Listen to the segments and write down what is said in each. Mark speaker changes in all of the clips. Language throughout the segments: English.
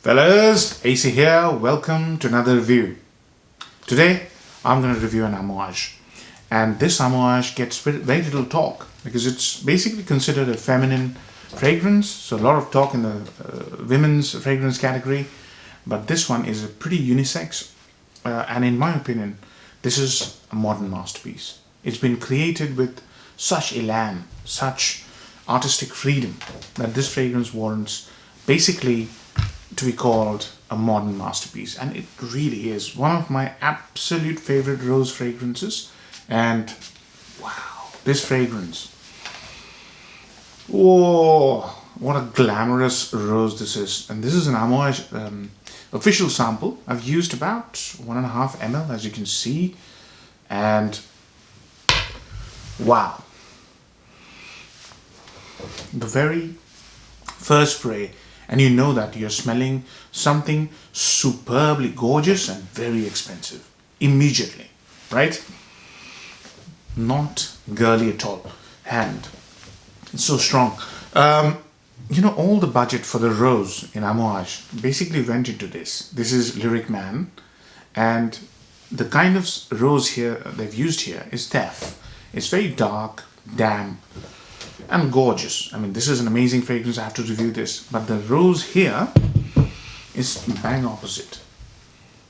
Speaker 1: Fellas, AC here, welcome to another review. Today, I'm going to review an Amouage. And this Amouage gets very little talk because it's basically considered a feminine fragrance. So a lot of talk in the women's fragrance category. But this one is a pretty unisex. And in my opinion, this is a modern masterpiece. It's been created with such elan, such artistic freedom that this fragrance warrants basically to be called a modern masterpiece, and it really is one of my absolute favorite rose fragrances. And wow, this fragrance, whoa, what a glamorous rose this is. And this is an Amouage official sample. I've used about 1.5 ml, as you can see, and wow, the very first spray, and you know that you're smelling something superbly gorgeous and very expensive immediately, right? Not girly at all. And it's so strong. All the budget for the rose in Amouage basically went into this. This is Lyric Man, and the kind of rose here they've used here is Def. It's very dark, damp, and gorgeous. I mean, this is an amazing fragrance. I have to review this. But the rose here is bang opposite.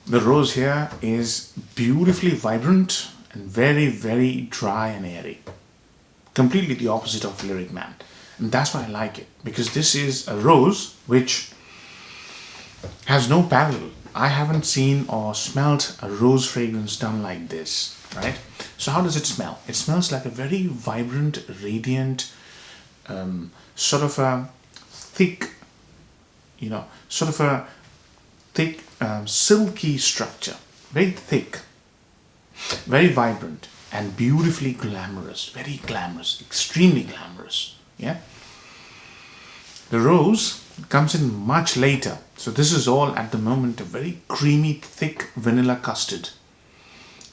Speaker 1: The rose here is beautifully vibrant and very, very dry and airy. Completely the opposite of Lyric Man. And that's why I like it. Because this is a rose which has no parallel. I haven't seen or smelt a rose fragrance done like this, right? So how does it smell? It smells like a very vibrant, radiant, sort of a thick, silky structure. Very thick, very vibrant, and beautifully glamorous. Very glamorous, extremely glamorous. Yeah. The rose comes in much later. So this is all at the moment a very creamy, thick vanilla custard.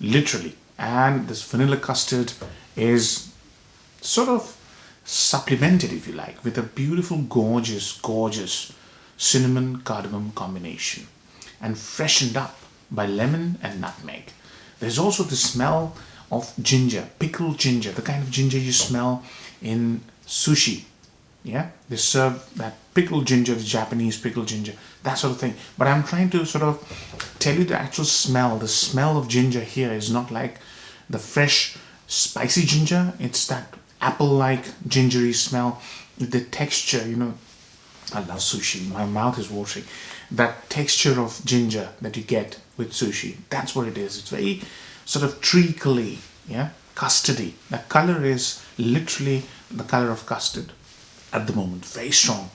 Speaker 1: Literally. And this vanilla custard is sort of supplemented, if you like, with a beautiful, gorgeous cinnamon cardamom combination, and freshened up by lemon and nutmeg. There's also the smell of ginger, pickled ginger, the kind of ginger you smell in sushi. Yeah, they serve that pickled ginger, the Japanese pickled ginger, that sort of thing. But I'm trying to sort of tell you the actual smell. The smell of ginger here is not like the fresh spicy ginger. It's that apple-like gingery smell. The texture, I love sushi. My mouth is watering. That texture of ginger that you get with sushi, that's what it is. It's very sort of treacly, yeah, custardy. The color is literally the color of custard at the moment. Very strong.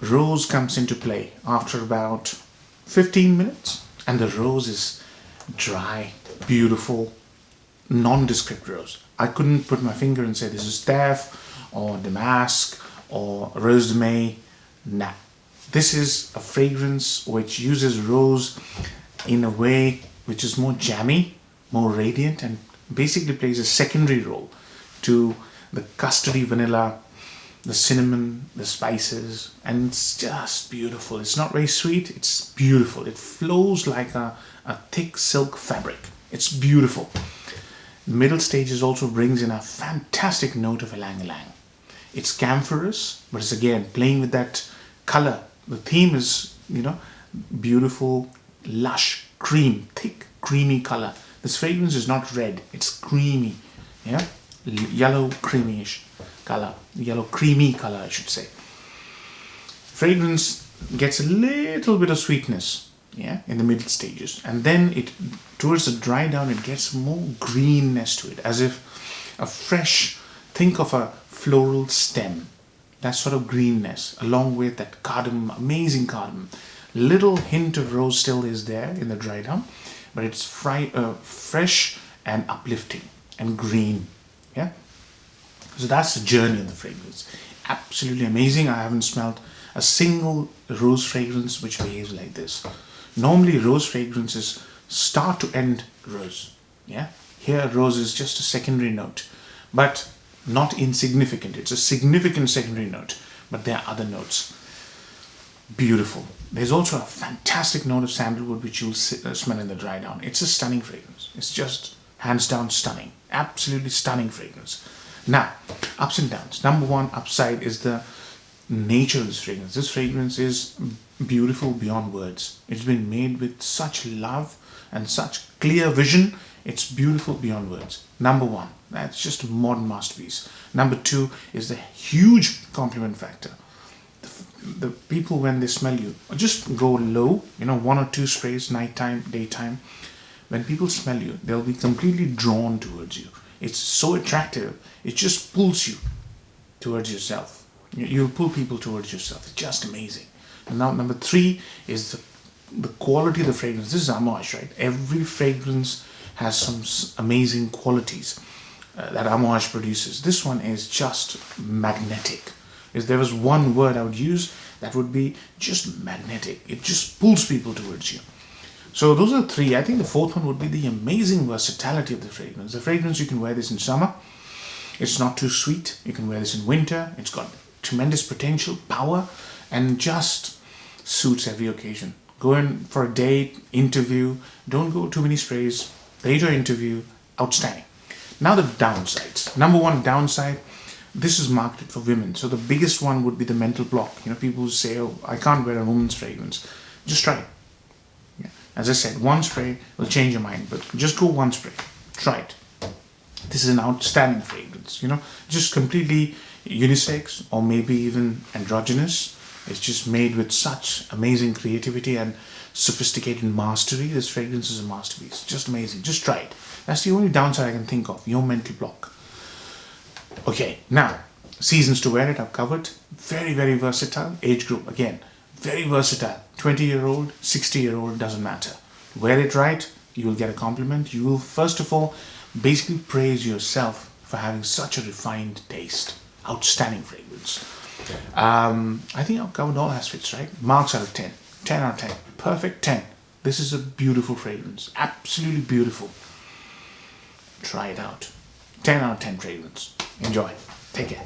Speaker 1: Rose comes into play after about 15 minutes, and the rose is dry, beautiful, nondescript rose. I couldn't put my finger and say this is Def or Damask or Rose de May. Nah. This is a fragrance which uses rose in a way which is more jammy, more radiant, and basically plays a secondary role to the custardy vanilla, the cinnamon, the spices, and it's just beautiful. It's not very sweet, it's beautiful. It flows like a thick silk fabric. It's beautiful. Middle stages also brings in a fantastic note of ylang-ylang. It's camphorous, but it's again playing with that color. The theme is, beautiful, lush, cream, thick, creamy color. This fragrance is not red, it's creamy, yeah, yellow creamy-ish color, yellow creamy color, I should say. Fragrance gets a little bit of sweetness, yeah, in the middle stages, and then towards the dry down, it gets more greenness to it, as if think of a floral stem, that sort of greenness, along with that cardamom, amazing cardamom. Little hint of rose still is there in the dry down, but it's fresh and uplifting and green, yeah. So that's the journey of the fragrance. Absolutely amazing. I haven't smelled a single rose fragrance which behaves like this. Normally rose fragrance is start to end rose, yeah. Here rose is just a secondary note, but not insignificant. It's a significant secondary note, but there are other notes. beautiful. There's also a fantastic note of sandalwood which you'll smell in the dry down. It's a stunning fragrance. It's just hands down stunning. Absolutely stunning fragrance. Now, ups and downs. Number one upside is the nature of this fragrance. This fragrance is beautiful beyond words. It's been made with such love and such clear vision. It's beautiful beyond words. Number one, that's just a modern masterpiece. Number two is the huge compliment factor. The people, when they smell you, just go low, one or two sprays, nighttime, daytime. When people smell you, they'll be completely drawn towards you. It's so attractive, it just pulls you towards yourself. You'll pull people towards yourself. It's just amazing. And now number three is the quality of the fragrance. This is Amouage, right? Every fragrance has some amazing qualities that Amouage produces. This one is just magnetic. If there was one word I would use, that would be just magnetic. It just pulls people towards you. So those are three. I think the fourth one would be the amazing versatility of the fragrance. The fragrance, you can wear this in summer. It's not too sweet. You can wear this in winter. It's got tremendous potential, power, and just suits every occasion. Go in for a date, interview. Don't go too many sprays. Date or interview. Outstanding. Now the downsides. Number one downside, this is marketed for women. So the biggest one would be the mental block. People who say, oh, I can't wear a woman's fragrance. Just try it. Yeah. As I said, one spray will change your mind, but just go one spray. Try it. This is an outstanding fragrance. Just completely unisex or maybe even androgynous. It's just made with such amazing creativity and sophisticated mastery. This fragrance is a masterpiece. Just amazing. Just try it. That's the only downside I can think of. Your mental block. Okay, now, seasons to wear it, I've covered. Very, very versatile. Age group, again, very versatile. 20-year-old, 60-year-old, doesn't matter. Wear it right, you will get a compliment. You will, first of all, basically praise yourself for having such a refined taste. Outstanding fragrance. I think I've covered all aspects, right? Marks out of 10. 10 out of 10. Perfect 10. This is a beautiful fragrance. Absolutely beautiful. Try it out. 10 out of 10 fragrance. Enjoy. Take care.